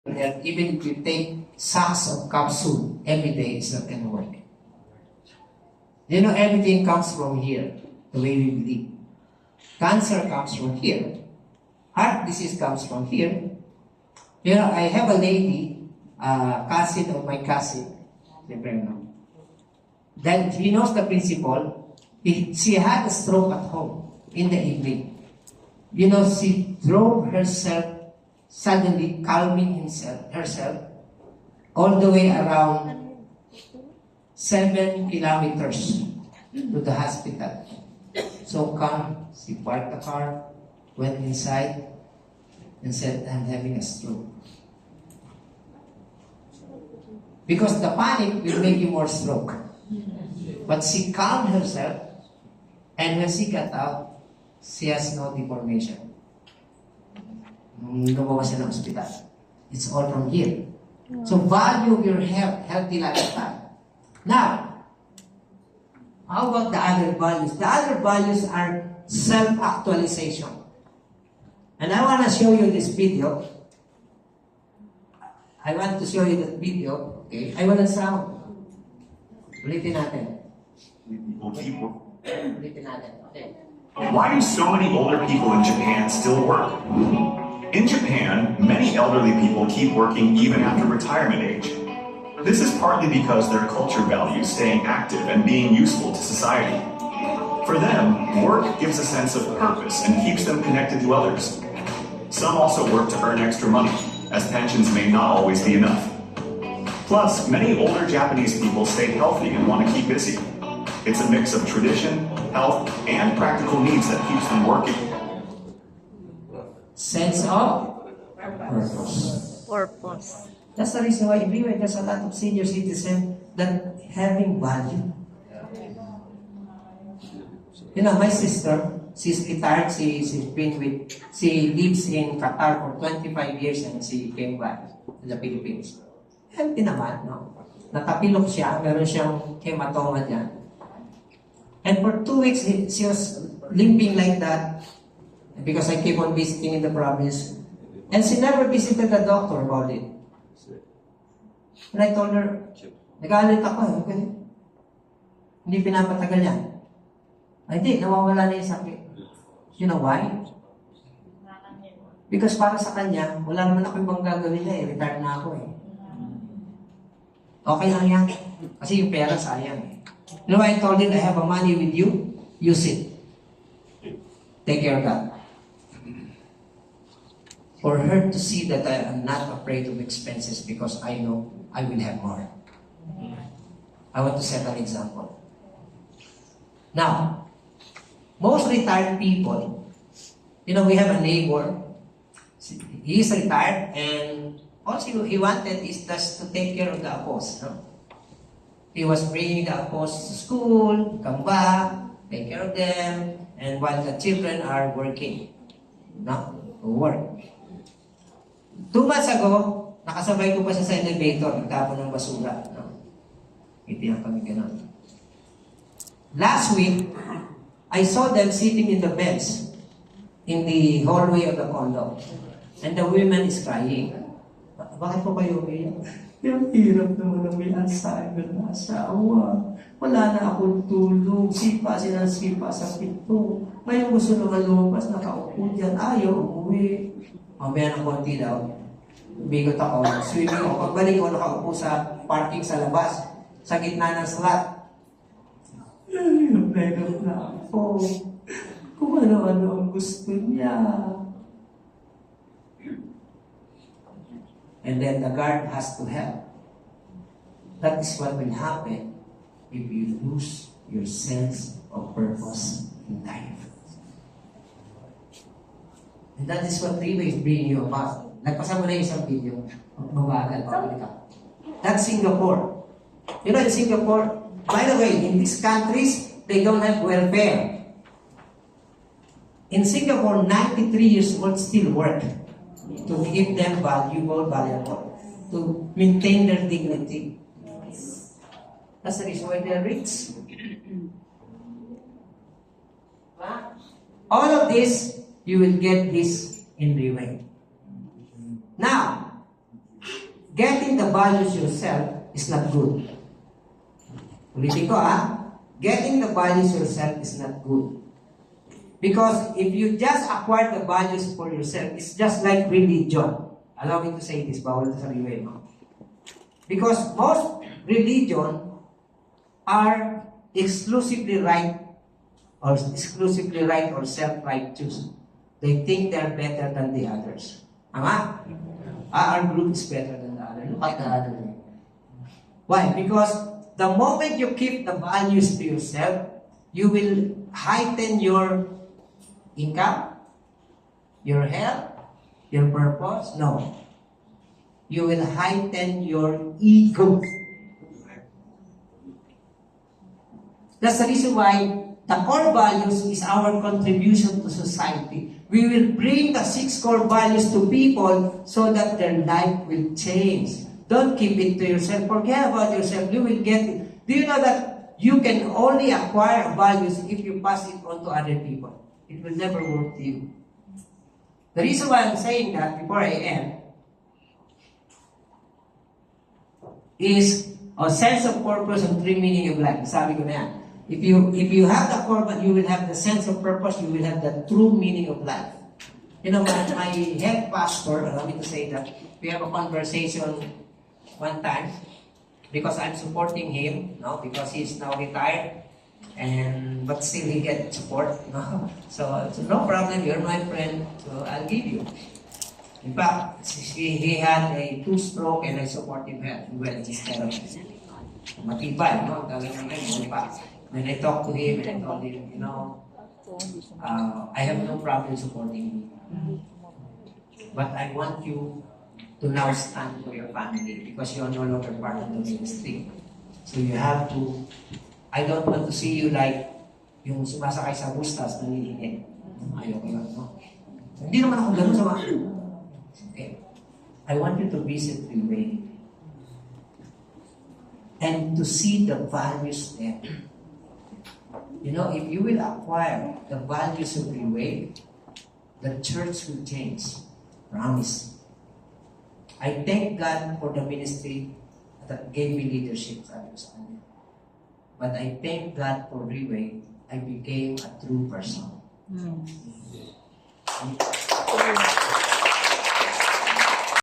health, even if you take sacks of capsule every day, it's not going to work. You know, everything comes from here, the way we believe. Cancer comes from here. Heart disease comes from here. You know, I have a lady, cousin of my cousin, that he knows the principle. She had a stroke at home in the evening. You know, she drove herself, suddenly calming herself, all the way around 7 kilometers to the hospital. So calm, she parked the car, went inside, and said, I'm having a stroke. Because the panic will make you more stroke. But she calmed herself, and when she got out, she has no deformation. Lumabas siya ng hospital. It's all from here. So value your health, healthy lifestyle. Now, how about the other values? The other values are self-actualization. And I want to show you this video. I want to show you that video. Okay? I want to sound. Ulitin natin. Ulitin natin. Okay. Why do so many older people in Japan still work? In Japan, many elderly people keep working even after retirement age. This is partly because their culture values staying active and being useful to society. For them, work gives a sense of purpose and keeps them connected to others. Some also work to earn extra money, as pensions may not always be enough. Plus, many older Japanese people stay healthy and want to keep busy. It's a mix of tradition, health, and practical needs that keeps them working. Sense of purpose. Purpose. That's the reason why everywhere there's a lot of senior citizens that having value. You know, my sister, she's retired, she lives in Qatar for 25 years and she came back to the Philippines. Healthy naman, no? Natapilok siya, meron siyang hematoma dyan. And for 2 weeks, she was limping like that because I keep on visiting in the province. And she never visited the doctor about it. And I told her, nagalit ako okay? Hindi pinapatagal yan. Ay, hindi, nawawala na yung sakit. You know why? Because para sa kanya, wala naman ako ibang gagawin na retired na ako Okay lang yan. Kasi yung pera sayang You know why I told him, I have a money with you, use it. Take care of that. For her to see that I am not afraid of expenses because I know I will have more. I want to set an example. Now, most retired people, you know, we have a neighbor. He is retired and also he wanted is just to take care of the apos. No? He was bringing the apos to school, come back, take care of them, and while the children are working. No? Work. 2 months ago, nakasabay ko pa siya sa elevator, nagtapon ng basura. No? Itiyak kami ganun. Last week, I saw them sitting in the beds in the hallway of the condo. And the woman is crying. Bakit po kayo umiyak? Yung hirap naman ng may Alzheimer na asawa. Wala na akong tulog. Sipa siya ng sipa sa pito. Ngayon gusto naman lumabas, nakaupo dyan. Ayaw, umuwi. Mamaya ng konti daw. Bigot ako, swimming ako. Pagbalik ko, nakaupo sa parking sa labas. Sa gitna ng slot. Hirap na ako. Kung ano-ano ang gusto niya. And then the guard has to help. That is what will happen if you lose your sense of purpose in life. And that is what Riva is bringing you about. Nagpasa mo na yung isang video. Mabagal. That's Singapore. You know, in Singapore, by the way, in these countries, they don't have welfare. In Singapore, 93 years old still work. To give them valuable, to maintain their dignity. That's the reason why they're rich. All of this, you will get this in Riway. Now, getting the values yourself is not good. Ulitin ko getting the values yourself is not good. Because if you just acquire the values for yourself, it's just like religion. Allow me to say this, bawal ito sa liwe, no? Because most religion are exclusively right or self-righteous. They think they're better than the others. Tama? Our group is better than the other. Look at the other. Why? Because the moment you keep the values to yourself, you will heighten your income, your health, your purpose. No. You will heighten your ego. That's the reason why the core values is our contribution to society. We will bring the 6 core values to people so that their life will change. Don't keep it to yourself. Forget about yourself. You will get it. Do you know that you can only acquire values if you pass it on to other people? It will never work to you. The reason why I'm saying that before I end is a sense of purpose and 3 meaning of life. Sabi ko na yan. If you have the core, but you will have the sense of purpose, you will have the true meaning of life. You know, my head pastor, allow me to say that, we have a conversation one time because I'm supporting him, no, because he's now retired, but still he gets support, no. So no problem, you're my friend, so I'll give you. In fact, he had a 2-stroke and I support him well instead of matibay, no, talagang ganyan, in fact. When I talked to him and I told him, you know, I have no problem supporting you. But I want you to now stand for your family because you are no longer part of the ministry. So you have to, I don't want to see you like yung sumasakay sa bus tas nanginginig. Ayoko yun, no? Hindi naman ako ganun sa mga. Okay. I want you to visit Freeway and to see the values there. You know, if you will acquire the values of Freeway, the church will change. Promise. I thank God for the ministry that gave me leadership. But I thank God for Freeway. I became a true person.